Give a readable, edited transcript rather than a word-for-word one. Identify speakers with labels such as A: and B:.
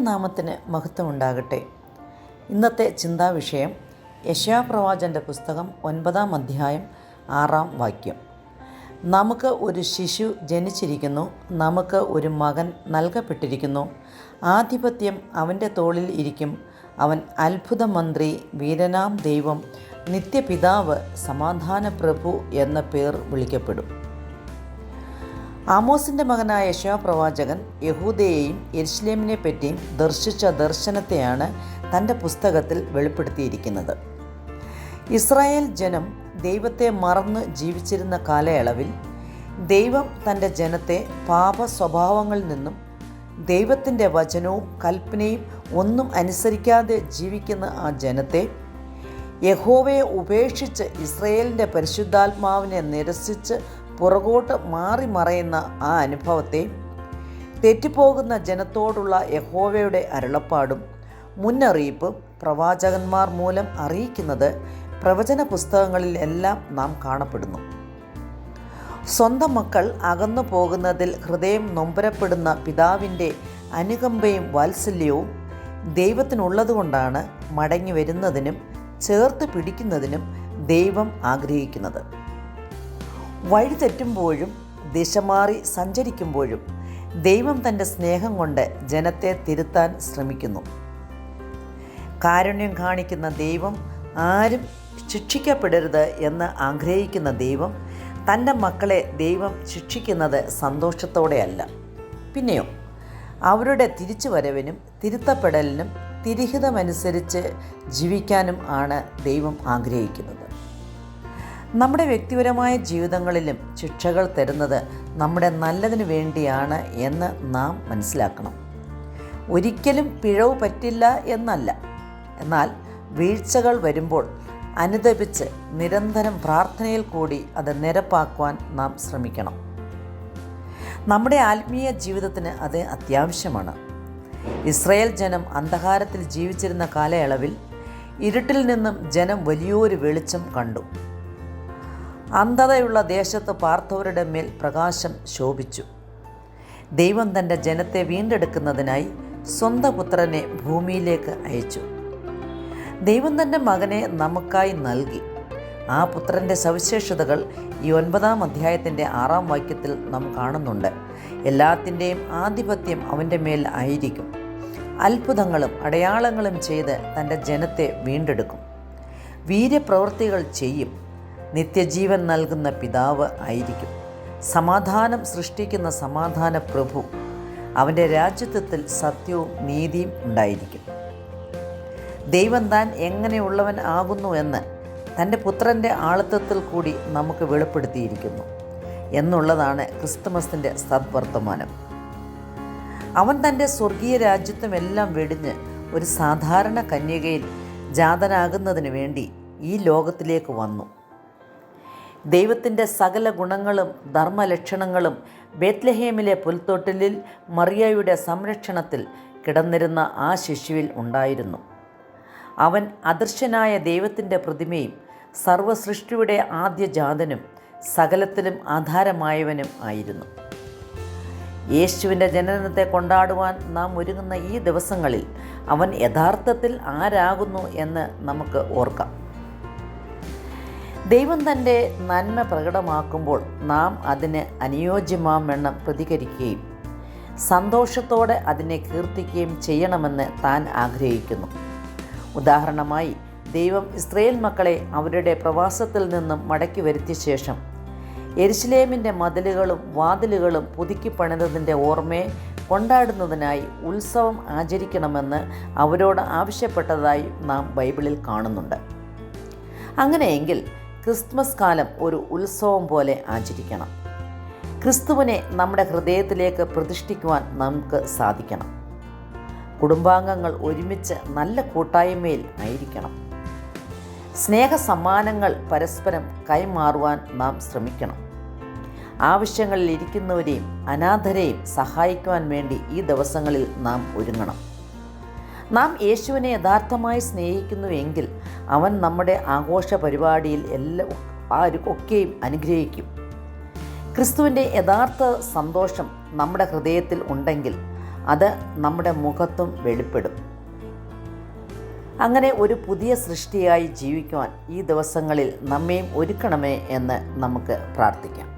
A: ദൈവനാമത്തിന് മഹത്വമുണ്ടാകട്ടെ. ഇന്നത്തെ ചിന്താവിഷയം യെശയ്യാപ്രവാചകൻ്റെ പുസ്തകം 9-ാം അധ്യായം 6-ാം വാക്യം. നമുക്ക് ഒരു ശിശു ജനിച്ചിരിക്കുന്നു, നമുക്ക് ഒരു മകൻ നൽകപ്പെട്ടിരിക്കുന്നു, ആധിപത്യം അവൻ്റെ തോളിൽ ഇരിക്കും. അവൻ അത്ഭുതമന്ത്രി, വീരനാം ദൈവം, നിത്യപിതാവ്, സമാധാന പ്രഭു എന്ന പേർ വിളിക്കപ്പെടും. ആമോസിൻ്റെ മകനായ യെശയ്യാപ്രവാചകൻ യഹൂദയെയും യെരുശലേമിനെ പറ്റിയും ദർശിച്ച ദർശനത്തെയാണ് തൻ്റെ പുസ്തകത്തിൽ വെളിപ്പെടുത്തിയിരിക്കുന്നത്. ഇസ്രായേൽ ജനം ദൈവത്തെ മറന്ന് ജീവിച്ചിരുന്ന കാലയളവിൽ ദൈവം തൻ്റെ ജനത്തെ പാപ സ്വഭാവങ്ങളിൽ നിന്നും ദൈവത്തിൻ്റെ വചനവും കൽപ്പനയും ഒന്നും അനുസരിക്കാതെ ജീവിക്കുന്ന ആ ജനത്തെ യഹോവയെ ഉപേക്ഷിച്ച് ഇസ്രായേലിൻ്റെ പരിശുദ്ധാത്മാവിനെ നിരസിച്ച് പുറകോട്ട് മാറി മറയുന്ന ആ അനുഭവത്തെ തെറ്റിപ്പോകുന്ന ജനത്തോടുള്ള യഹോവയുടെ അരുളപ്പാടും മുന്നറിയിപ്പും പ്രവാചകന്മാർ മൂലം അറിയിക്കുന്നത് പ്രവചന പുസ്തകങ്ങളിൽ എല്ലാം നാം കാണപ്പെടുന്നു. സ്വന്തം മക്കൾ അകന്നു പോകുന്നതിൽ ഹൃദയം നൊമ്പരപ്പെടുന്ന പിതാവിൻ്റെ അനുകമ്പയും വാത്സല്യവും ദൈവത്തിനുള്ളതുകൊണ്ടാണ് മടങ്ങി വരുന്നതിനും ചേർത്ത് പിടിക്കുന്നതിനും ദൈവം ആഗ്രഹിക്കുന്നത്. വഴി തെറ്റുമ്പോഴും ദിശ മാറി സഞ്ചരിക്കുമ്പോഴും ദൈവം തൻ്റെ സ്നേഹം കൊണ്ട് ജനത്തെ തിരുത്താൻ ശ്രമിക്കുന്നു. കാരുണ്യം കാണിക്കുന്ന ദൈവം, ആരും ശിക്ഷിക്കപ്പെടരുത് എന്ന് ആഗ്രഹിക്കുന്ന ദൈവം, തൻ്റെ മക്കളെ ദൈവം ശിക്ഷിക്കുന്നത് സന്തോഷത്തോടെയല്ല, പിന്നെയോ അവരുടെ തിരിച്ചുവരവിനും തിരുത്തപ്പെടലിനും തിരിഹിതമനുസരിച്ച് ജീവിക്കാനും ആണ് ദൈവം ആഗ്രഹിക്കുന്നത്. നമ്മുടെ വ്യക്തിപരമായ ജീവിതങ്ങളിലും ശിക്ഷകൾ തരുന്നത് നമ്മുടെ നല്ലതിന് വേണ്ടിയാണ് എന്ന് നാം മനസ്സിലാക്കണം. ഒരിക്കലും പിഴവ് പറ്റില്ല എന്നല്ല, എന്നാൽ വീഴ്ചകൾ വരുമ്പോൾ അനുതപിച്ച് നിരന്തരം പ്രാർത്ഥനയിൽ കൂടി അത് നിരപ്പാക്കുവാൻ നാം ശ്രമിക്കണം. നമ്മുടെ ആത്മീയ ജീവിതത്തിന് അത് അത്യാവശ്യമാണ്. ഇസ്രായേൽ ജനം അന്ധകാരത്തിൽ ജീവിച്ചിരുന്ന കാലയളവിൽ ഇരുട്ടിൽ നിന്നും ജനം വലിയൊരു വെളിച്ചം കണ്ടു. അന്ധതയുള്ള ദേശത്ത് പാർത്തവരുടെ മേൽ പ്രകാശം ശോഭിച്ചു. ദൈവം തൻ്റെ ജനത്തെ വീണ്ടെടുക്കുന്നതിനായി സ്വന്തം പുത്രനെ ഭൂമിയിലേക്ക് അയച്ചു. ദൈവം തൻ്റെ മകനെ നമുക്കായി നൽകി. ആ പുത്രൻ്റെ സവിശേഷതകൾ ഈ 9-ാം അധ്യായത്തിൻ്റെ 6-ാം വാക്യത്തിൽ നാം കാണുന്നുണ്ട്. എല്ലാത്തിൻ്റെയും ആധിപത്യം അവൻ്റെ മേൽ ആയിരിക്കും. അത്ഭുതങ്ങളും അടയാളങ്ങളും ചെയ്ത് തൻ്റെ ജനത്തെ വീണ്ടെടുക്കും. വീര്യപ്രവൃത്തികൾ ചെയ്യും. നിത്യജീവൻ നൽകുന്ന പിതാവ് ആയിരിക്കും. സമാധാനം സൃഷ്ടിക്കുന്ന സമാധാന പ്രഭു. അവൻ്റെ രാജ്യത്വത്തിൽ സത്യവും നീതിയും ഉണ്ടായിരിക്കും. ദൈവം താൻ എങ്ങനെയുള്ളവൻ ആകുന്നു എന്ന് തൻ്റെ പുത്രൻ്റെ ആളത്വത്തിൽ കൂടി നമുക്ക് വെളിപ്പെടുത്തിയിരിക്കുന്നു എന്നുള്ളതാണ് ക്രിസ്തുമസിൻ്റെ സദ്വർത്തമാനം. അവൻ തൻ്റെ സ്വർഗീയ രാജ്യത്വമെല്ലാം വെടിഞ്ഞ് ഒരു സാധാരണ കന്യകയിൽ ജാതനാകുന്നതിന് വേണ്ടി ഈ ലോകത്തിലേക്ക് വന്നു. ദൈവത്തിൻ്റെ സകല ഗുണങ്ങളും ധർമ്മലക്ഷണങ്ങളും ബേത്ലഹേമിലെ പുൽത്തൊട്ടിലിൽ മറിയയുടെ സംരക്ഷണത്തിൽ കിടന്നിരുന്ന ആ ശിശുവിൽ ഉണ്ടായിരുന്നു. അവൻ അദൃശ്യനായ ദൈവത്തിൻ്റെ പ്രതിമയും സർവസൃഷ്ടിയുടെ ആദ്യജാതനും സകലത്തിലും ആധാരമായവനും ആയിരുന്നു. യേശുവിൻ്റെ ജനനത്തെ കൊണ്ടാടുവാൻ നാം ഒരുങ്ങുന്ന ഈ ദിവസങ്ങളിൽ അവൻ യഥാർത്ഥത്തിൽ ആരാകുന്നു എന്ന് നമുക്ക് ഓർക്കാം. ദൈവം തൻ്റെ നന്മ പ്രകടമാക്കുമ്പോൾ നാം അതിന് അനുയോജ്യമാവണ്ണം പ്രതികരിക്കുകയും സന്തോഷത്തോടെ അതിനെ കീർത്തിക്കുകയും ചെയ്യണമെന്ന് താൻ ആഗ്രഹിക്കുന്നു. ഉദാഹരണമായി, ദൈവം ഇസ്രായേൽ മക്കളെ അവരുടെ പ്രവാസത്തിൽ നിന്നും മടക്കി വരുത്തിയ ശേഷം യെരുശലേമിൻ്റെ മതിലുകളും വാതിലുകളും പുതുക്കി പണിതതിൻ്റെ ഓർമ്മയെ കൊണ്ടാടുന്നതിനായി ഉത്സവം ആചരിക്കണമെന്ന് അവരോട് ആവശ്യപ്പെട്ടതായി നാം ബൈബിളിൽ കാണുന്നുണ്ട്. അങ്ങനെയെങ്കിൽ ക്രിസ്മസ് കാലം ഒരു ഉത്സവം പോലെ ആചരിക്കണം. ക്രിസ്തുവിനെ നമ്മുടെ ഹൃദയത്തിലേക്ക് പ്രതിഷ്ഠിക്കുവാൻ നമുക്ക് സാധിക്കണം. കുടുംബാംഗങ്ങൾ ഒരുമിച്ച് നല്ല കൂട്ടായ്മയിൽ ആയിരിക്കണം. സ്നേഹസമ്മാനങ്ങൾ പരസ്പരം കൈമാറുവാൻ നാം ശ്രമിക്കണം. ആവശ്യങ്ങളിൽ ഇരിക്കുന്നവരെയും അനാഥരെയും സഹായിക്കുവാൻ വേണ്ടി ഈ ദിവസങ്ങളിൽ നാം ഒരുങ്ങണം. നാം യേശുവിനെ യഥാർത്ഥമായി സ്നേഹിക്കുന്നുവെങ്കിൽ അവൻ നമ്മുടെ ആഘോഷ പരിപാടിയിൽ ഒക്കെയും അനുഗ്രഹിക്കും. ക്രിസ്തുവിൻ്റെ യഥാർത്ഥ സന്തോഷം നമ്മുടെ ഹൃദയത്തിൽ ഉണ്ടെങ്കിൽ അത് നമ്മുടെ മുഖത്തും വെളിപ്പെടും. അങ്ങനെ ഒരു പുതിയ സൃഷ്ടിയായി ജീവിക്കുവാൻ ഈ ദിവസങ്ങളിൽ നമ്മെയും ഒരുക്കണമേ എന്ന് നമുക്ക് പ്രാർത്ഥിക്കാം.